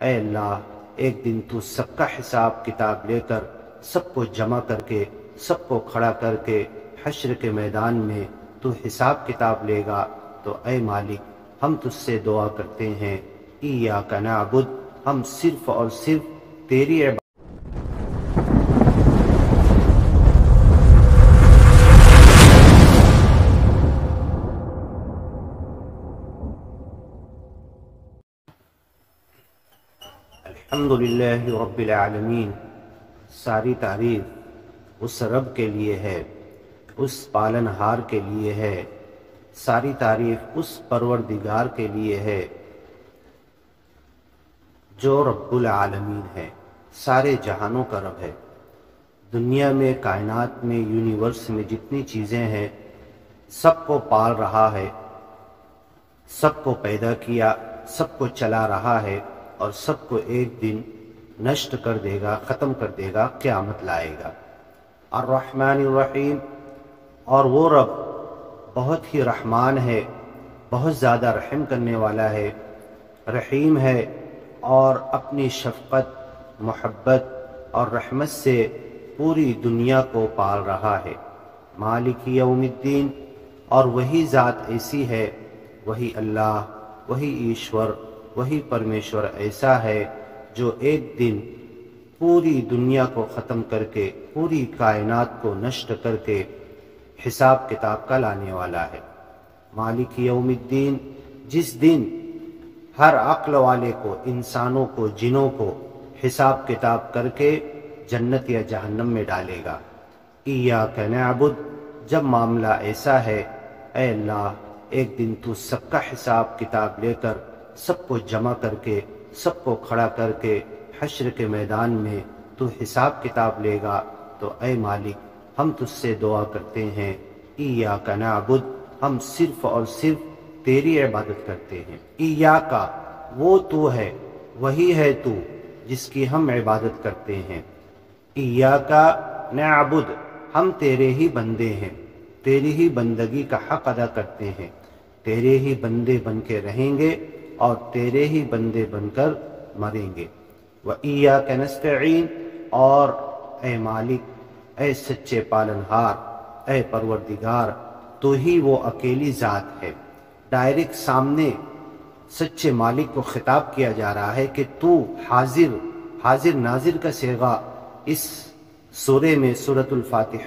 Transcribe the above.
اے اللہ ایک دن تو سب کا حساب کتاب لے کر سب کو جمع کر کے سب کو کھڑا کر کے حشر کے میدان میں تو حساب کتاب لے گا، تو اے مالک ہم تجھ سے دعا کرتے ہیں، ایاک نعبد، ہم صرف اور صرف تیری عبادت الحمدللہ رب العالمین، ساری تعریف اس رب کے لیے ہے، اس پالن ہار کے لیے ہے، ساری تعریف اس پروردگار کے لیے ہے جو رب العالمین ہے، سارے جہانوں کا رب ہے۔ دنیا میں، کائنات میں، یونیورس میں جتنی چیزیں ہیں سب کو پال رہا ہے، سب کو پیدا کیا، سب کو چلا رہا ہے، اور سب کو ایک دن نشٹ کر دے گا، ختم کر دے گا، قیامت لائے گا۔ الرحمن الرحیم، اور وہ رب بہت ہی رحمان ہے، بہت زیادہ رحم کرنے والا ہے، رحیم ہے، اور اپنی شفقت، محبت اور رحمت سے پوری دنیا کو پال رہا ہے۔ مالک یوم الدین، اور وہی ذات ایسی ہے، وہی اللہ، وہی ایشور، وہی پرمیشور ایسا ہے جو ایک دن پوری دنیا کو ختم کر کے، پوری کائنات کو نشٹ کر کے حساب کتاب کا لانے والا ہے۔ مالک یوم الدین، جس دن ہر عقل والے کو، انسانوں کو، جنوں کو حساب کتاب کر کے جنت یا جہنم میں ڈالے گا۔ ایاک نعبد، جب معاملہ ایسا ہے، اے اللہ ایک دن تو سب کا حساب کتاب لے کر سب کو جمع کر کے سب کو کھڑا کر کے حشر کے میدان میں تو حساب کتاب لے گا، تو اے مالک ہم تجھ سے دعا کرتے ہیں، ایاک نعبد، ہم صرف اور صرف تیری عبادت کرتے ہیں۔ ایاکا، وہ تو ہے، وہی ہے تو جس کی ہم عبادت کرتے ہیں۔ ایاکا نعبد، ہم تیرے ہی بندے ہیں، تیری ہی بندگی کا حق ادا کرتے ہیں، تیرے ہی بندے بن کے رہیں گے اور تیرے ہی بندے بن کر مریں گے۔ وَإِيَّاكَ نَسْتَعِينُ، اور اے مالک، اے سچے پالن ہار، اے پروردگار، تو ہی وہ اکیلی ذات ہے۔ ڈائریکٹ سامنے سچے مالک کو خطاب کیا جا رہا ہے کہ تو حاضر ناظر کا صیغہ اس سورے میں، سورۃ الفاتحہ